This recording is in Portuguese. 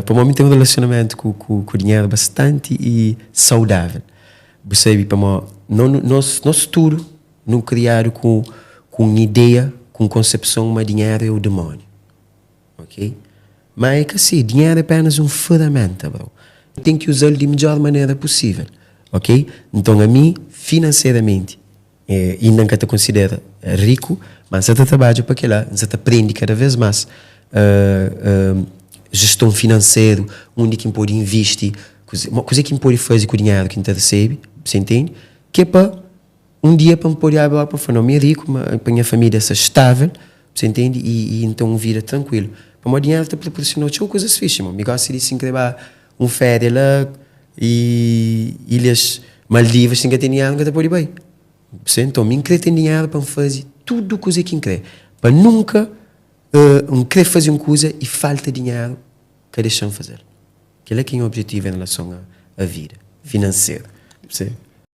Para mim tem um relacionamento com o dinheiro bastante e saudável. Percebe? Para mim, nosso futuro não criar com ideia, com concepção, mas dinheiro é o demônio. Ok? Mas é que assim, dinheiro é apenas uma ferramenta, bro. Tem que usá-lo de melhor maneira possível. Ok? Então, a mim, financeiramente, e nunca te considera rico, mas você trabalha para aquilo, você aprende cada vez mais. Gestão financeira, onde que pode investir, uma coisa que pode fazer com o dinheiro que você recebe, você entende? Que é para um dia para poder abrir para falar, não, eu rico, para a minha família ser estável, você entende? E então vira tranquilo. Para o dinheiro te proporcionou coisas fixas, eu gosto de se inscrever férias lá e ilhas Maldivas, sem que ter dinheiro, nunca pode ir bem. Então, me tem dinheiro para fazer tudo o que eu quero. Para nunca querer fazer uma coisa e falta dinheiro que deixam fazer. Aquele é que é o objetivo em relação à vida financeira. Sim.